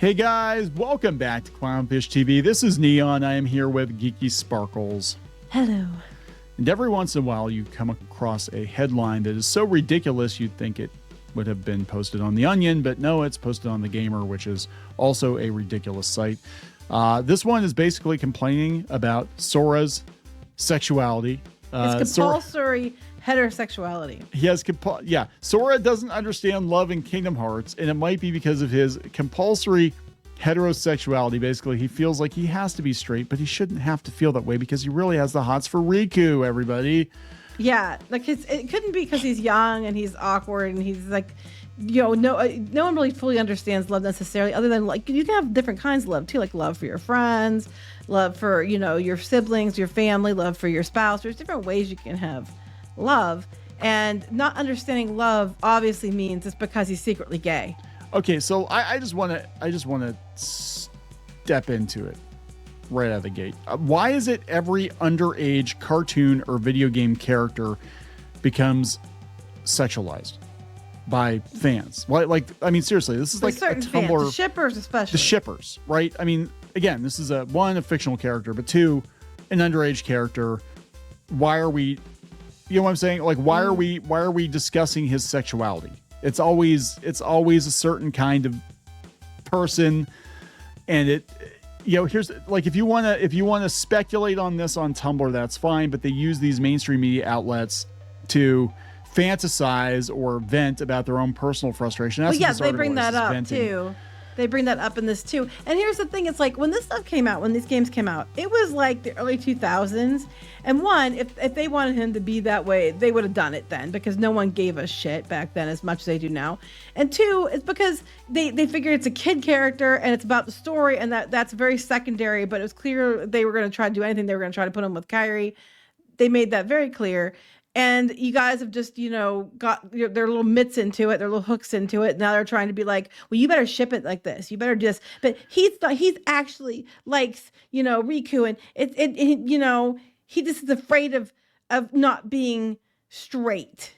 Hey guys, welcome back to Clownfish TV. This is Kneon. I am here with Geeky Sparkles. Hello. And every once in a while you come across a headline that is so ridiculous you'd think it would have been posted on The Onion, but no, it's posted on The Gamer, which is also a ridiculous site. This one is basically complaining about Sora's sexuality. It's compulsory heterosexuality. He has Sora doesn't understand love in Kingdom Hearts, and it might be because of his compulsory heterosexuality. Basically, he feels like he has to be straight, but he shouldn't have to feel that way because he really has the hots for Riku, everybody. Yeah, like it couldn't be because he's young and he's awkward and he's like, no one really fully understands love necessarily, other than like you can have different kinds of love too, like love for your friends, love for your siblings, your family, love for your spouse. There's different ways you can have love, and not understanding love obviously means it's because he's secretly gay. Okay, so I just want to step into it right out of the gate. Why is it every underage cartoon or video game character becomes sexualized by fans? Why, seriously, this is like a Tumblr. Fans, the shippers especially. The shippers, right? I mean, again, this is a fictional character, but two, an underage character. Why are we, you know what I'm saying? Like, why are we discussing his sexuality? It's always a certain kind of person, and here's like if you want to speculate on this on Tumblr, that's fine, but they use these mainstream media outlets to fantasize or vent about their own personal frustration. Well, yes, they bring that up too. They bring that up in this too. And here's the thing, it's like when this stuff came out, when these games came out, it was like the early 2000s. And one, if they wanted him to be that way, they would have done it then, because no one gave a shit back then as much as they do now. And two, it's because they figured it's a kid character and it's about the story, and that's very secondary, but it was clear they were going to try to do anything. They were going to try to put him with Kairi. They made that very clear. And you guys have just, got their little mitts into it, their little hooks into it. Now they're trying to be like, well, you better ship it like this. You better do this. But he's actually likes, Riku, and he just is afraid of not being straight.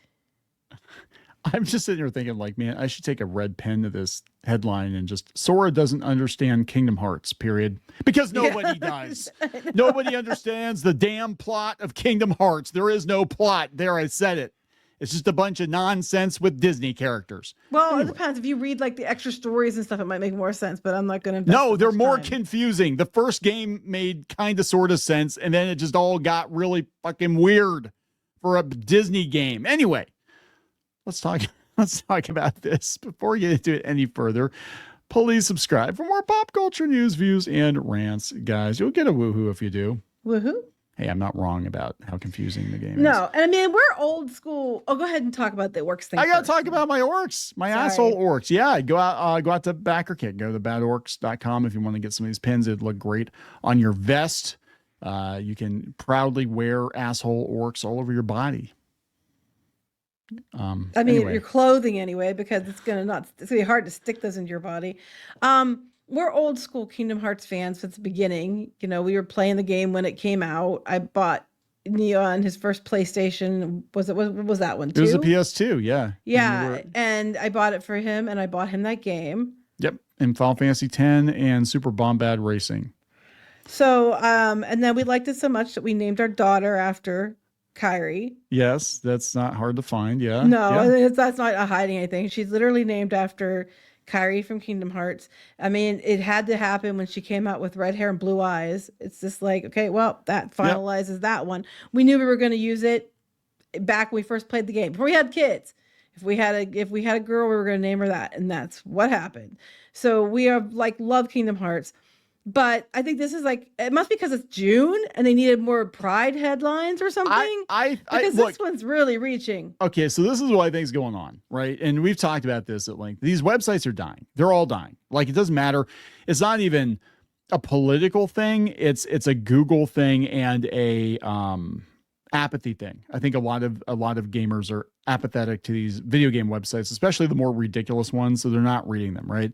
I'm just sitting here thinking, like, man, I should take a red pen to this headline and just Sora doesn't understand Kingdom Hearts, period. Because nobody does. Nobody understands the damn plot of Kingdom Hearts. There is no plot. There, I said it. It's just a bunch of nonsense with Disney characters. Well, anyway. It depends. If you read like the extra stories and stuff, it might make more sense, but I'm not going to. No, they're more confusing. The first game made kind of sort of sense, and then it just all got really fucking weird for a Disney game. Anyway. Let's talk about this. Before we get into it any further, please subscribe for more pop culture news, views, and rants, guys. You'll get a woohoo if you do. Woohoo? Hey, I'm not wrong about how confusing the game is. No, and I mean, we're old school. Oh, go ahead and talk about the orcs thing. I got to talk about my orcs, asshole orcs. Yeah, go out to BackerKit. Go to badorcs.com if you want to get some of these pins. It'd look great on your vest. You can proudly wear asshole orcs all over your body. Anyway. Your clothing anyway, because it's gonna be hard to stick those into your body. We're old school Kingdom Hearts fans since the beginning. We were playing the game when it came out. I bought Kneon his first PlayStation. Was that one too? It was a PS2, yeah. Yeah, and I bought it for him, and I bought him that game. Yep, and Final Fantasy X and Super Bombad Racing. So, and then we liked it so much that we named our daughter after Kairi. Yes, that's not hard to find. Yeah. No, that's not hiding anything. She's literally named after Kairi from Kingdom Hearts. I mean, it had to happen when she came out with red hair and blue eyes. It's just like, okay, well, that finalizes that one. We knew we were going to use it back when we first played the game, before we had kids. If we had a girl, we were going to name her that, and that's what happened. So we are love Kingdom Hearts. But I think this is it must be because it's June and they needed more Pride headlines or something. Because this one's really reaching. Okay, so this is what I think is going on, right? And we've talked about this at length. These websites are dying. They're all dying. It doesn't matter. It's not even a political thing. It's a Google thing and a apathy thing. I think a lot of gamers are apathetic to these video game websites, especially the more ridiculous ones. So they're not reading them, right?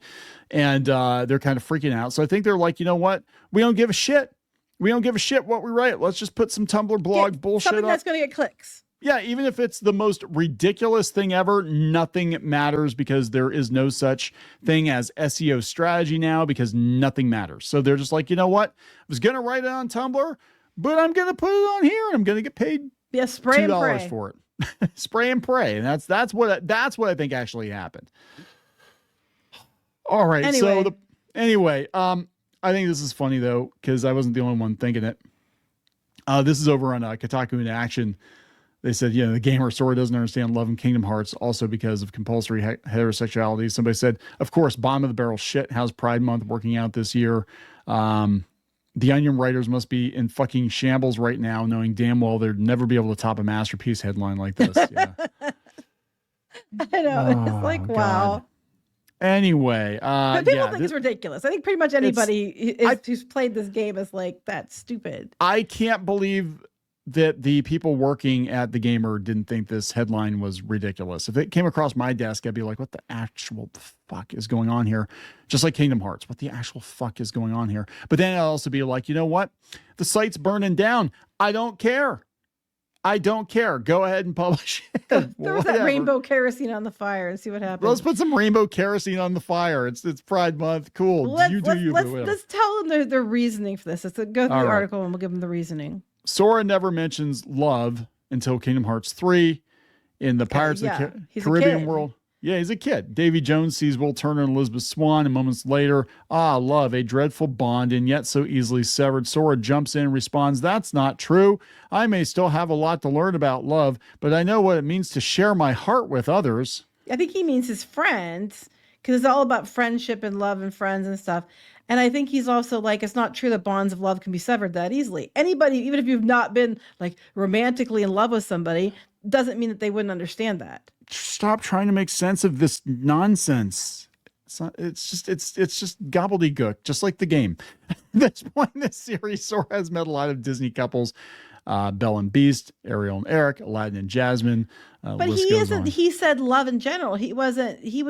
And they're kind of freaking out. So I think they're like, you know what? We don't give a shit. We don't give a shit what we write. Let's just put some Tumblr blog bullshit something up. That's going to get clicks. Yeah, even if it's the most ridiculous thing ever, nothing matters because there is no such thing as SEO strategy now because nothing matters. So they're just like, you know what? I was going to write it on Tumblr, but I'm going to put it on here and I'm going to get paid spray and $2 pray for it. Spray and pray. And that's what I think actually happened. All right. Anyway. I think this is funny though, because I wasn't the only one thinking it. This is over on Kotaku in Action. They said, the gamer Sora doesn't understand love in Kingdom Hearts, also because of compulsory heterosexuality. Somebody said, of course, bottom of the barrel shit. How's Pride Month working out this year? The Onion writers must be in fucking shambles right now, knowing damn well they'd never be able to top a masterpiece headline like this. Yeah. I know. It's like, wow. Anyway, but people think it's ridiculous. I think pretty much anybody who's played this game is like, that's stupid. I can't believe that the people working at the Gamer didn't think this headline was ridiculous. If it came across my desk, I'd be like, what the actual fuck is going on here? Just like Kingdom Hearts. What the actual fuck is going on here? But then I'll also be like, you know what? The site's burning down. I don't care. I don't care. Go ahead and publish it. Throw that rainbow kerosene on the fire and see what happens. Let's put some rainbow kerosene on the fire. It's Pride Month. Cool. Let's tell them their reasoning for this. Let's go through the article and we'll give them the reasoning. Sora never mentions love until Kingdom Hearts 3 in the Pirates of the Caribbean world. Yeah, he's a kid. Davy Jones sees Will Turner and Elizabeth Swann, and moments later, love, a dreadful bond and yet so easily severed. Sora jumps in and responds, that's not true. I may still have a lot to learn about love, but I know what it means to share my heart with others. I think he means his friends, because it's all about friendship and love and friends and stuff. And I think he's also like, it's not true that bonds of love can be severed that easily. Anybody, even if you've not been like romantically in love with somebody, doesn't mean that they wouldn't understand that. Stop trying to make sense of this nonsense. It's just gobbledygook, just like the game. At this point in this series, Sora has met a lot of Disney couples. Belle and Beast, Ariel and Eric, Aladdin and Jasmine. But he said love in general. He was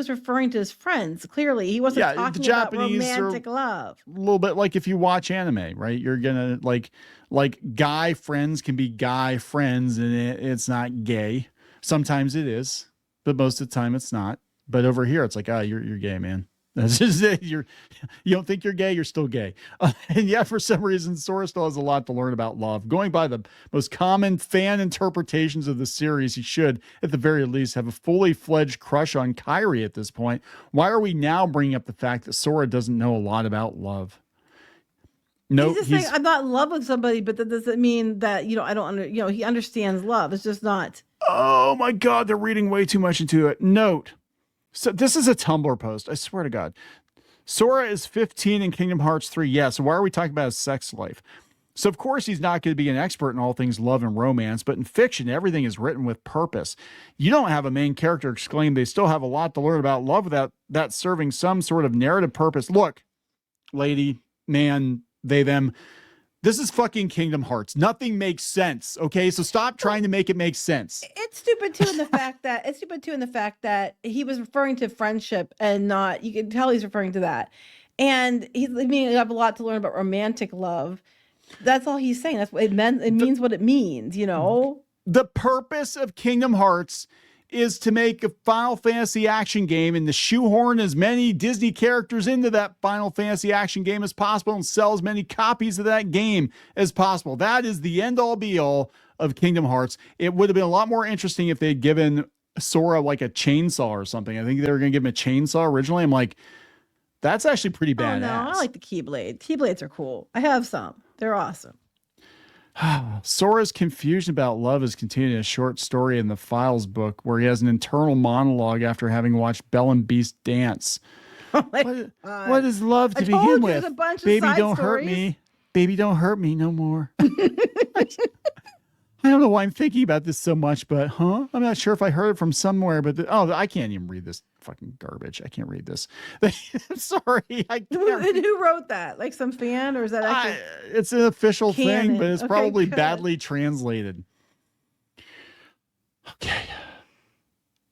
referring to his friends. Clearly, he wasn't talking about romantic love. A little bit like if you watch anime, right? You're gonna like guy friends can be guy friends, and it's not gay. Sometimes it is, but most of the time it's not. But over here, it's like, you're gay, man. That's just it. You don't think you're gay, you're still gay. And yet, for some reason, Sora still has a lot to learn about love. Going by the most common fan interpretations of the series, he should, at the very least, have a fully fledged crush on Kairi at this point. Why are we now bringing up the fact that Sora doesn't know a lot about love? No, he's saying, I'm not in love with somebody, but that doesn't mean that, I don't he understands love. It's just not. Oh my God, they're reading way too much into it. Note. So this is a Tumblr post. I swear to God. Sora is 15 in Kingdom Hearts 3. Yeah, so why are we talking about his sex life? So of course he's not going to be an expert in all things love and romance, but in fiction, everything is written with purpose. You don't have a main character exclaim they still have a lot to learn about love without that serving some sort of narrative purpose. Look, lady, man, they, them. This is fucking Kingdom Hearts. Nothing makes sense. Okay, so stop trying to make it make sense. It's stupid too in the fact that he was referring to friendship and not. You can tell he's referring to that, and you have a lot to learn about romantic love. That's all he's saying. That's what it meant. It means what it means. The purpose of Kingdom Hearts is to make a Final Fantasy action game and to shoehorn as many Disney characters into that Final Fantasy action game as possible and sell as many copies of that game as possible. That is the end-all be-all of Kingdom Hearts. It would have been a lot more interesting if they'd given Sora like a chainsaw or something. I think they were going to give him a chainsaw originally. I'm like, that's actually pretty badass. Oh, no, I like the Keyblade. Keyblades are cool. I have some. They're awesome. Sora's confusion about love is continued in a short story in the Files book where he has an internal monologue after having watched Belle and Beast dance. What is love to begin with? Baby, don't hurt me. Baby, don't hurt me no more. I don't know why I'm thinking about this so much, but I'm not sure if I heard it from somewhere, but I can't even read this fucking garbage. I can't read this. I'm sorry. Who wrote that? Like some fan, or is that actually it's an official thing, but it's probably badly translated.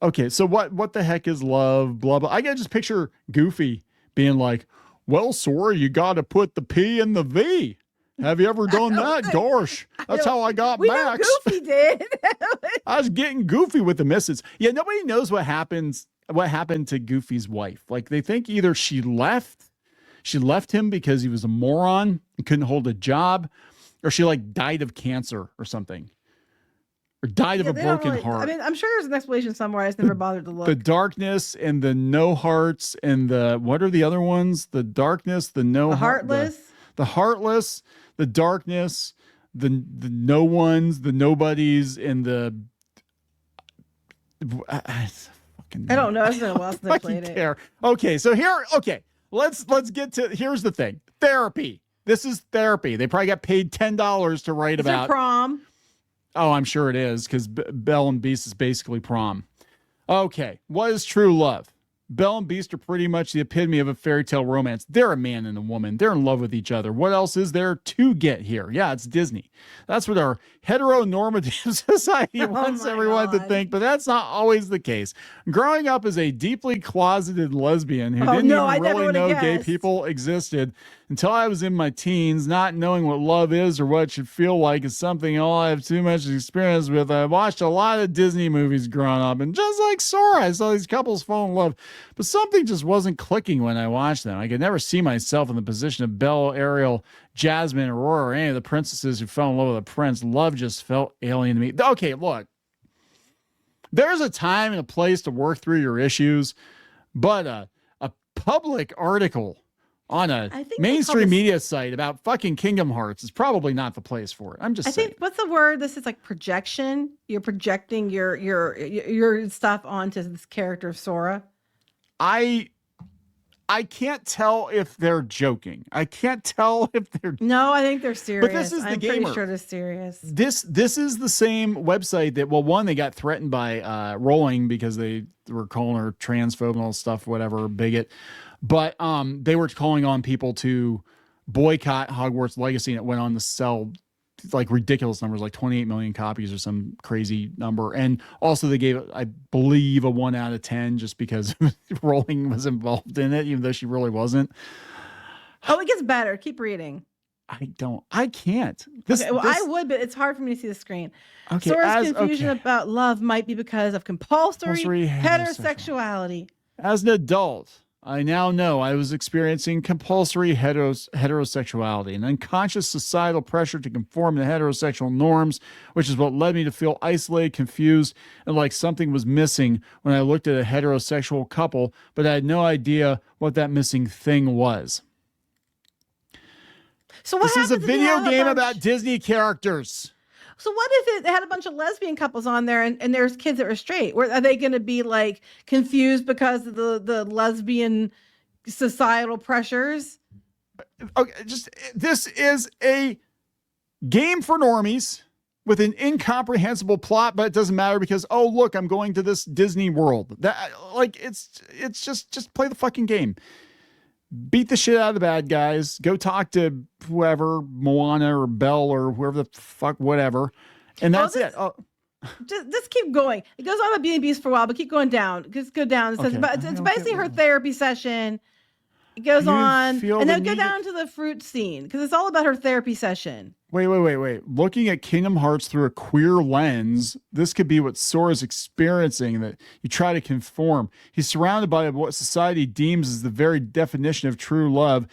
Okay. So what the heck is love? Blah, blah. I gotta just picture Goofy being like, well, Sora, you got to put the P in the V. Have you ever done that? Gosh, that's how I got we Max. Know Goofy did. I was getting goofy with the missus. Yeah, nobody knows what happened to Goofy's wife. Like, they think either she left him because he was a moron and couldn't hold a job, or she like died of cancer or something, or died of a broken heart. I mean, I'm sure there's an explanation somewhere. I just never bothered to look. The darkness and the no hearts and what are the other ones? The darkness, the no heartless, the heartless, the darkness, the no ones, the nobodies, and I don't know. It's been a while since I played it. Okay, so let's get to, here's the thing. Therapy. This is therapy. They probably got paid $10 to write about prom. Oh, I'm sure it is, because Belle and Beast is basically prom. Okay, what is true love? Belle and Beast are pretty much the epitome of a fairy tale romance. They're a man and a woman. They're in love with each other. What else is there to get here? Yeah, it's Disney. That's what our heteronormative society wants everyone to think, but that's not always the case. Growing up as a deeply closeted lesbian who didn't even really know gay people existed until I was in my teens, not knowing what love is or what it should feel like is something all I have too much experience with. I watched a lot of Disney movies growing up, and just like Sora, I saw these couples fall in love, but something just wasn't clicking when I watched them. I could never see myself in the position of Belle, Ariel, Jasmine, Aurora, or any of the princesses who fell in love with a prince. Love just felt alien to me. Okay, look, there's a time and a place to work through your issues, but a public article on a mainstream media site about fucking Kingdom Hearts is probably not the place for it. I'm just saying. What's the word? This is like projection. You're projecting your stuff onto this character of Sora. I can't tell if they're joking. I can't tell if they're... No, I think they're serious. But this is the I'm gamer. pretty sure they're serious. This is the same website that, well, one, they got threatened by Rowling because they were calling her transphobe and all this stuff, whatever, bigot. But they were calling on people to boycott Hogwarts Legacy, and it went on to sell like ridiculous numbers, like 28 million copies or some crazy number. And also they gave it, I believe, a 1 out of 10 just because Rowling was involved in it, even though she really wasn't. Oh, it gets better. Keep reading. I can't. I would, but it's hard for me to see the screen. Okay, Sora's confusion about love might be because of compulsory heterosexuality. As an adult, I now know I was experiencing compulsory heterosexuality, an unconscious societal pressure to conform to heterosexual norms, which is what led me to feel isolated, confused, and like something was missing when I looked at a heterosexual couple, but I had no idea what that missing thing was. So what this is a video game about Disney characters. So what if it had a bunch of lesbian couples on there and there's kids that are straight? Are they going to be like confused because of the lesbian societal pressures? Okay, this is a game for normies with an incomprehensible plot, but it doesn't matter because, oh, look, I'm going to this Disney world. That, like, it's just play the fucking game. Beat the shit out of the bad guys. Go talk to whoever, Moana or Belle or whoever the fuck, whatever. And that's it. Oh. Just keep going. It goes on with Beauty and Beast for a while, but keep going down. Just go down. It says, it's basically her therapy session. It goes on. And then go down to the fruit scene because it's all about her therapy session. Wait. Looking at Kingdom Hearts through a queer lens, this could be what Sora's experiencing, that you try to conform. He's surrounded by what society deems as the very definition of true love.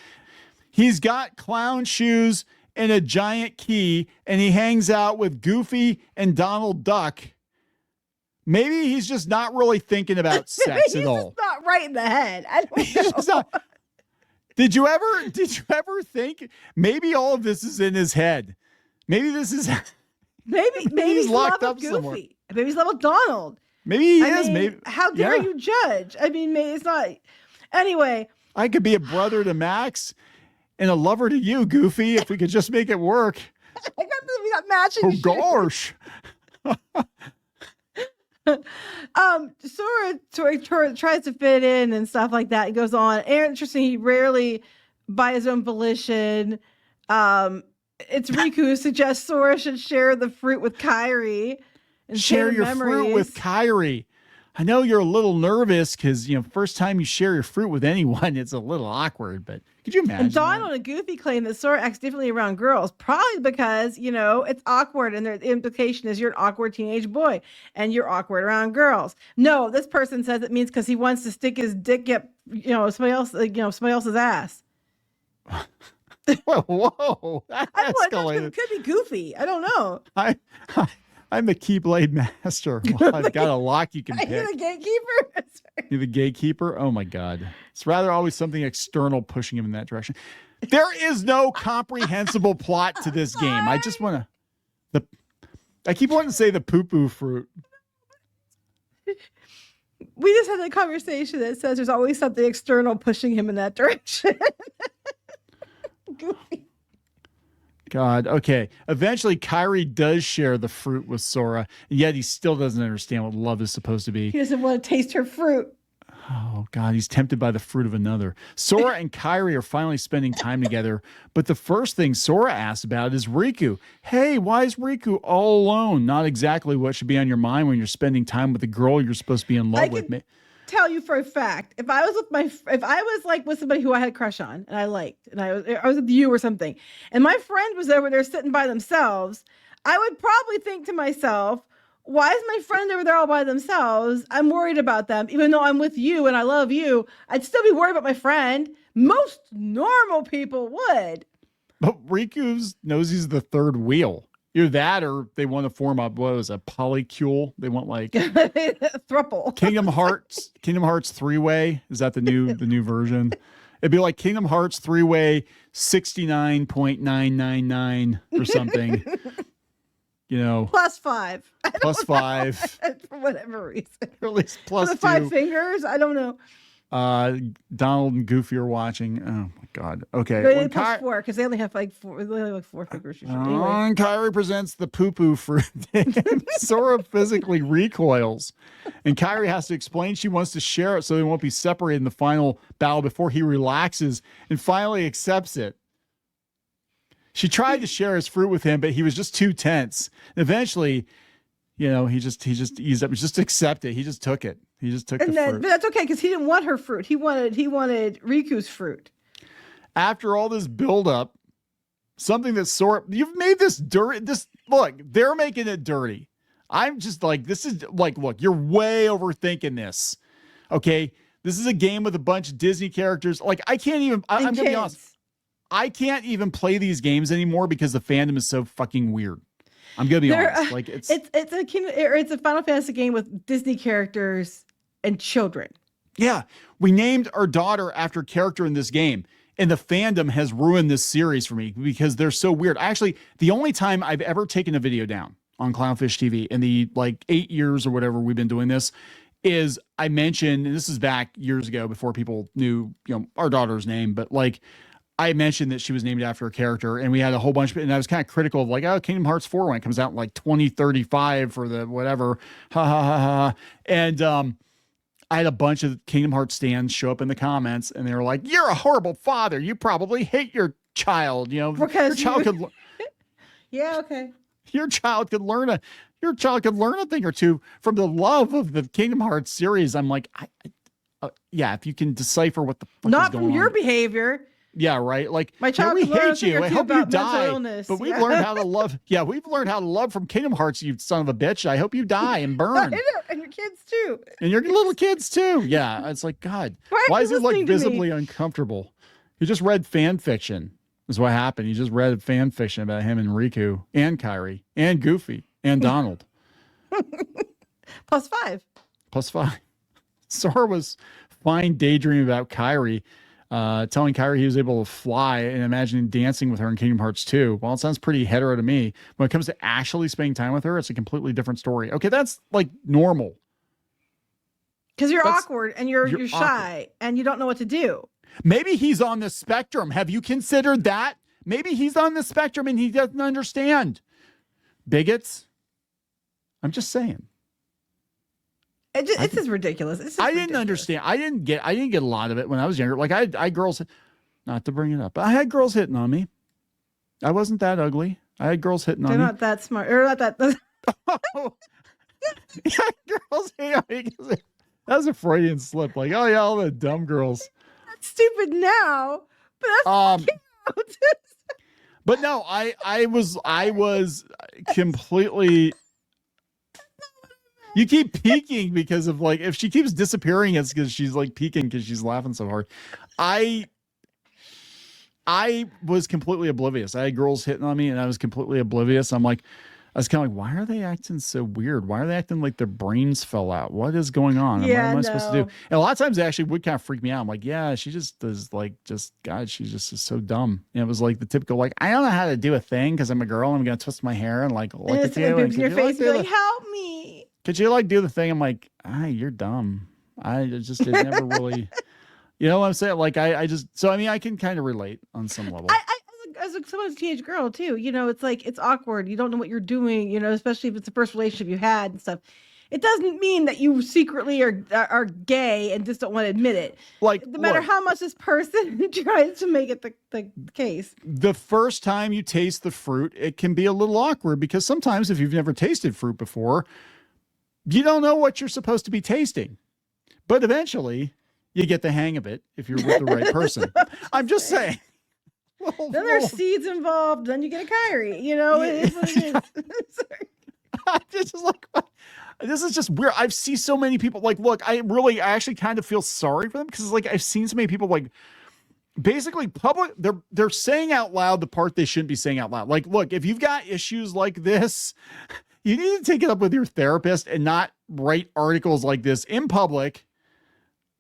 He's got clown shoes and a giant key, and he hangs out with Goofy and Donald Duck. Maybe he's just not really thinking about sex at all. He's not right in the head. I don't know. Did you ever think maybe all of this is in his head? Maybe this is maybe he's locked up Goofy. Somewhere. Maybe he's level Donald. Maybe he is. Maybe how dare you judge? I mean, maybe it's not. Anyway, I could be a brother to Max and a lover to you, Goofy, if we could just make it work. We got matching. Oh gosh. Sora tries to fit in and stuff like that. It goes on. Interesting. He rarely, by his own volition, it's Riku who suggests Sora should share the fruit with Kyrie and share your fruit with Kyrie. I know you're a little nervous because, first time you share your fruit with anyone, it's a little awkward, but could you imagine? And Donald and Goofy claim that Sora acts differently around girls, probably because, it's awkward. And the implication is you're an awkward teenage boy and you're awkward around girls. No, this person says it means because he wants to stick his dick up, somebody else's ass. Whoa. That escalated. It could be Goofy. I don't know. I'm the Keyblade master. Well, I've got a lock you can pick. You're the gatekeeper? You're the gatekeeper? Oh my God. It's rather always something external pushing him in that direction. There is no comprehensible plot to this game. I just want to... I keep wanting to say the poo-poo fruit. We just had a conversation that says there's always something external pushing him in that direction. Goofy. God. Okay. Eventually, Kyrie does share the fruit with Sora, and yet he still doesn't understand what love is supposed to be. He doesn't want to taste her fruit. Oh, God. He's tempted by the fruit of another. Sora and Kyrie are finally spending time together, but the first thing Sora asks about is Riku. Hey, why is Riku all alone? Not exactly what should be on your mind when you're spending time with the girl you're supposed to be in love with. Tell you for a fact, if I was like with somebody who I had a crush on and I liked, and I was with you or something, and my friend was over there sitting by themselves, I would probably think to myself, why is my friend over there all by themselves? I'm worried about them, even though I'm with you and I love you. I'd still be worried about my friend. Most normal people would. But Riku knows he's the third wheel. Either that or they want to form a polycule. They want like thruple. Kingdom Hearts three-way. Is that the new version? It'd be like Kingdom Hearts three-way 69.999 or something. Plus 5. Plus 5. For whatever reason. Or at least plus 2. 5 fingers. I don't know. Donald and Goofy are watching. Oh my God. Okay. They plus 4 because they only have like 4. They only have like 4 fingers. Anyway. And Kyrie presents the poo-poo fruit. Sora physically recoils, and Kyrie has to explain she wants to share it so they won't be separated in the final battle before he relaxes and finally accepts it. She tried to share his fruit with him, but he was just too tense. And eventually, he just eased up. Just accept it. He just took it. He just took the fruit. But that's okay because he didn't want her fruit. He wanted Riku's fruit. After all this buildup, something that Sora, you've made this dirty. Look, they're making it dirty. I'm just like, this is like, look, you're way overthinking this. Okay, this is a game with a bunch of Disney characters. Like, I can't even. I'm gonna be honest. I can't even play these games anymore because the fandom is so fucking weird. I'm gonna be honest. Like it's a Final Fantasy game with Disney characters and children. Yeah, we named our daughter after a character in this game, and the fandom has ruined this series for me because they're so weird. Actually, the only time I've ever taken a video down on Clownfish TV in the 8 years or whatever we've been doing this is I mentioned, and this is back years ago before people knew our daughter's name, but I mentioned that she was named after a character, and we had a whole bunch, and I was kind of critical of Kingdom Hearts 4 when it comes out in 2035 for the whatever, ha ha ha ha. And I had a bunch of Kingdom Hearts stands show up in the comments, and they were like, "You're a horrible father. You probably hate your child. Because your child could." Yeah, okay. Your child could learn a thing or two from the love of the Kingdom Hearts series. I'm like, yeah, if you can decipher what the fuck not is going from your on. behavior. Yeah, right. Like, my child we can learn hate you. I hope you die. But we've yeah. learned how to love. Yeah, we've learned how to love from Kingdom Hearts, you son of a bitch. I hope you die and burn. And your kids too. And your little kids too. Yeah, it's like, God, why is he visibly uncomfortable? He just read fan fiction. Is what happened. He just read fan fiction about him and Riku and Kyrie and Goofy and Donald. Plus 5. Plus 5. Sora was fine daydreaming about Kyrie. Telling Kyrie he was able to fly and imagining dancing with her in Kingdom Hearts 2. Well, it sounds pretty hetero to me. When it comes to actually spending time with her, it's a completely different story. Okay, that's normal. Because you're awkward and you're shy and you don't know what to do. Maybe he's on the spectrum. Have you considered that? Maybe he's on the spectrum and he doesn't understand. Bigots? I'm just saying. It's just ridiculous. I didn't understand. I didn't get a lot of it when I was younger. I had girls, not to bring it up, but I had girls hitting on me. I wasn't that ugly. I had girls hitting on me. They're not that smart. Or not that. Yeah, girls hang out because that's a Freudian slip. Like, oh yeah, all the dumb girls. That's stupid now, but that's but no, I was completely. You keep peeking because of like if she keeps disappearing, it's because she's like peeking because she's laughing so hard. I was completely oblivious. I had girls hitting on me, and I was completely oblivious. I was kind of like, why are they acting so weird? Why are they acting like their brains fell out? What is going on? What am I supposed to do? And a lot of times, it actually would kind of freak me out. I'm like, yeah, she just does God, she just is so dumb. And it was like the typical, like, I don't know how to do a thing because I'm a girl and I'm going to twist my hair and like look at you. And your face, like, help me. Could you like do the thing? I'm like, you're dumb. It never really, you know what I'm saying? Like, I mean, I can kind of relate on some level. As someone's a teenage girl too, it's like, it's awkward. You don't know what you're doing, especially if it's the first relationship you had and stuff. It doesn't mean that you secretly are gay and just don't want to admit it. Like, no matter how much this person tries to make it the case. The first time you taste the fruit, it can be a little awkward because sometimes if you've never tasted fruit before, you don't know what you're supposed to be tasting. But eventually you get the hang of it if you're with the right person. I'm just saying. Then there's seeds involved. Then you get a Kyrie. It is what it is. This is just weird. I've seen so many people like, look, I actually kind of feel sorry for them because like I've seen so many people like basically they're saying out loud the part they shouldn't be saying out loud. Like, look, if you've got issues like this, you need to take it up with your therapist and not write articles like this in public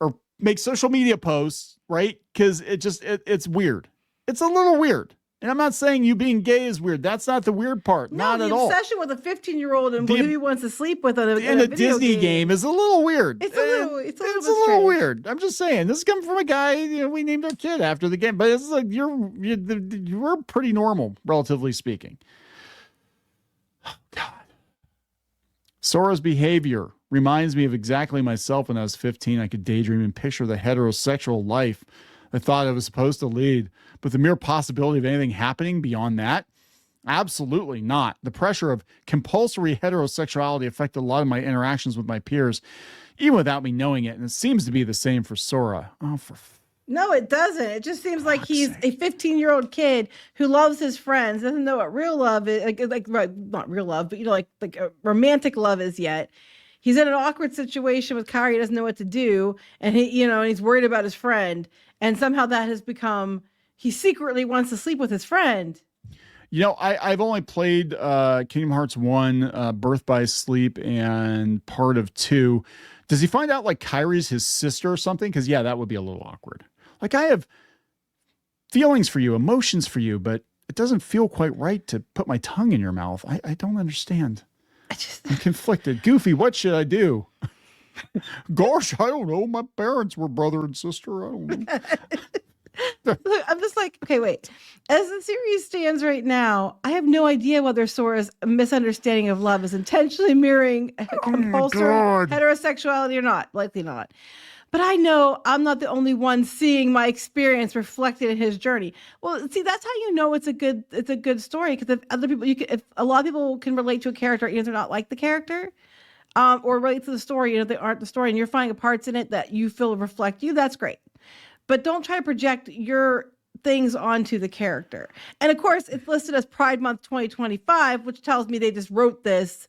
or make social media posts, right? Because it's weird. It's a little weird. And I'm not saying you being gay is weird. That's not the weird part. No, not at all. The obsession with a 15-year-old and who he wants to sleep with in a Disney game is a little weird. It's a little weird. I'm just saying. This is coming from a guy, we named our kid after the game. But it's like you're pretty normal, relatively speaking. Oh, God. Sora's behavior reminds me of exactly myself when I was 15. I could daydream and picture the heterosexual life I thought I was supposed to lead. But the mere possibility of anything happening beyond that, absolutely not. The pressure of compulsory heterosexuality affected a lot of my interactions with my peers, even without me knowing it. And it seems to be the same for Sora. No, it doesn't. It just seems like he's a 15-year-old kid who loves his friends, doesn't know what real love is, not real love, but like a romantic love is yet. He's in an awkward situation with Kyrie. He doesn't know what to do, and he's worried about his friend. And somehow that has become, he secretly wants to sleep with his friend. I've only played Kingdom Hearts 1, Birth by Sleep, and part of 2. Does he find out like Kyrie's his sister or something? Because that would be a little awkward. Like, I have feelings for you, emotions for you, but it doesn't feel quite right to put my tongue in your mouth. I don't understand. I'm conflicted. Goofy, what should I do? Gosh, I don't know. My parents were brother and sister. I don't know. Look, I'm just like, okay, wait. As the series stands right now, I have no idea whether Sora's misunderstanding of love is intentionally mirroring compulsory heterosexuality or not. Likely not. But I know I'm not the only one seeing my experience reflected in his journey. Well, see, that's how you know it's a good story, because if other people, if a lot of people can relate to a character, even if they're not like the character, or relate to the story, they aren't the story, and you're finding parts in it that you feel reflect you, that's great. But don't try to project your things onto the character. And of course, it's listed as Pride Month 2025, which tells me they just wrote this.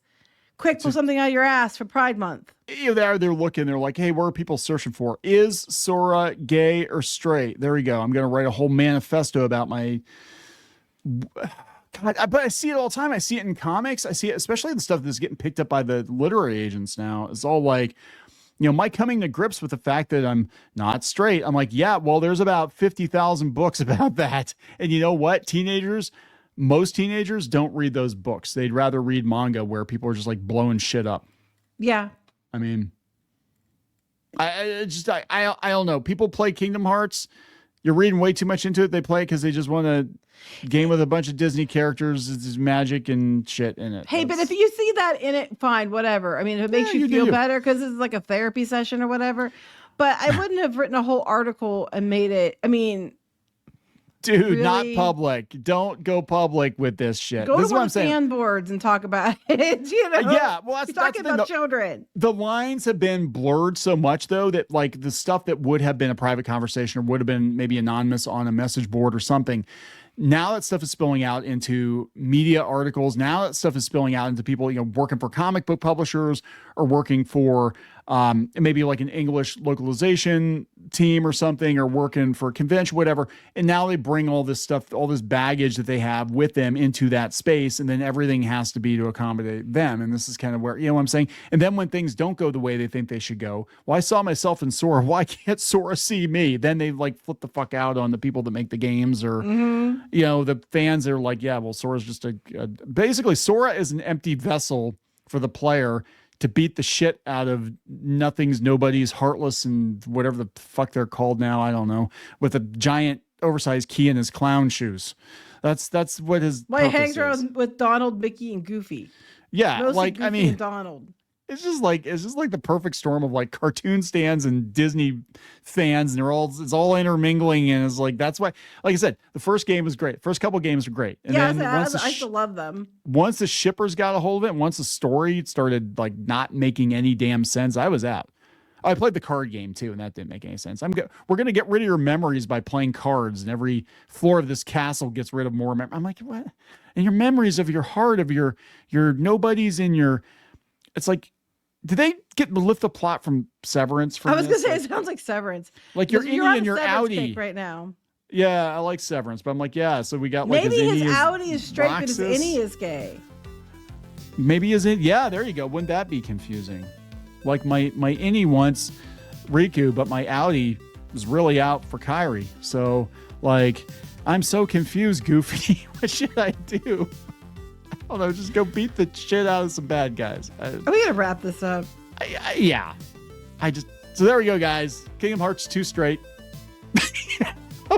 Quick, pull something out of your ass for Pride Month. They're looking, they're like, hey, what are people searching for? Is Sora gay or straight? There we go. I'm going to write a whole manifesto about my... God, but I see it all the time. I see it in comics. I see it, especially the stuff that's getting picked up by the literary agents now. It's all like, my coming to grips with the fact that I'm not straight. I'm like, yeah, well, there's about 50,000 books about that. And you know what? Most teenagers don't read those books. They'd rather read manga where people are just like blowing shit up. Yeah. I mean, I don't know. People play Kingdom Hearts. You're reading way too much into it. They play it because they just want to game with a bunch of Disney characters. It's magic and shit in it. Hey, but if you see that in it, fine, whatever. I mean, if it makes you feel better because it's like a therapy session or whatever. But I wouldn't have written a whole article and made it. I mean, Dude, not public. Don't go public with this shit. Go This to is what one I'm of saying. fan boards and talk about it. Yeah, well, that's You're talking the thing, about children. The lines have been blurred so much, though, that like the stuff that would have been a private conversation or would have been maybe anonymous on a message board or something. Now that stuff is spilling out into media articles. Now that stuff is spilling out into people, working for comic book publishers or working for maybe like an English localization team or something, or working for a convention, whatever. And now they bring all this stuff, all this baggage that they have with them into that space. And then everything has to be to accommodate them. And this is kind of where, what I'm saying? And then when things don't go the way they think they should go, well, I saw myself in Sora. Why can't Sora see me? Then they like flip the fuck out on the people that make the games, or, the fans are like, yeah, well, Sora's just basically Sora is an empty vessel for the player to beat the shit out of nothing's, nobody's, heartless, and whatever the fuck they're called now. I don't know. With a giant oversized key in his clown shoes. That's what his. Why he hangs around with Donald, Mickey, and Goofy. Yeah, Mostly Goofy and Donald. It's just like the perfect storm of like cartoon stands and Disney fans, and it's all intermingling, and it's like, that's why, like I said, the first game was great. First couple games were great. And then I still love them. Once the shippers got a hold of it, and once the story started like not making any damn sense, I was out. I played the card game too, and that didn't make any sense. We're gonna get rid of your memories by playing cards, and every floor of this castle gets rid of more memories. I'm like, what? And your memories of your heart, of your nobodies in your, it's like, did they lift the plot from Severance? I was going to say, it sounds like Severance. Like you're Innie and you're outie right now. Yeah, I like Severance, but I'm like, yeah, so we got like maybe his outie is straight, but his Innie is gay. Maybe is it? Yeah, there you go. Wouldn't that be confusing? Like my Innie wants Riku, but my outie was really out for Kairi. So like, I'm so confused, Goofy. What should I do? I don't know, just go beat the shit out of some bad guys. Are we gonna wrap this up? Yeah. So there we go, guys. Kingdom Hearts 2 straight.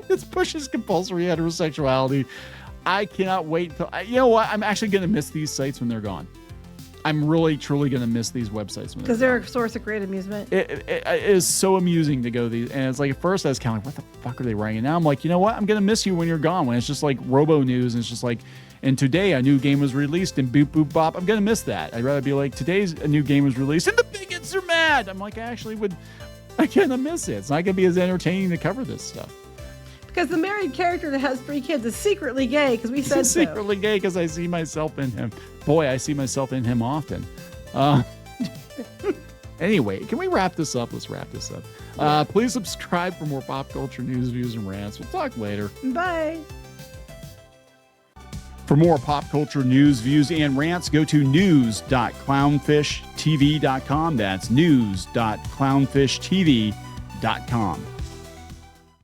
This pushes compulsory heterosexuality. I cannot wait until, you know what? I'm actually gonna miss these sites when they're gone. I'm really, truly gonna miss these websites when because they're a source of great amusement. It is so amusing to go these, and it's like at first I was kind of like, what the fuck are they writing? Now I'm like, you know what? I'm gonna miss you when you're gone. When it's just like Robo News, and it's just like, and today a new game was released, and boop boop bop. I'm gonna miss that. I'd rather be like, today's a new game was released, and the bigots are mad. I'm like, I'm gonna miss it. It's not gonna be as entertaining to cover this stuff. Because the married character that has 3 kids is secretly gay, because we said so. Secretly gay because I see myself in him. Boy, I see myself in him often. Anyway, can we wrap this up? Let's wrap this up. Please subscribe for more pop culture news, views, and rants. We'll talk later. Bye. For more pop culture news, views, and rants, go to news.clownfishtv.com. That's news.clownfishtv.com.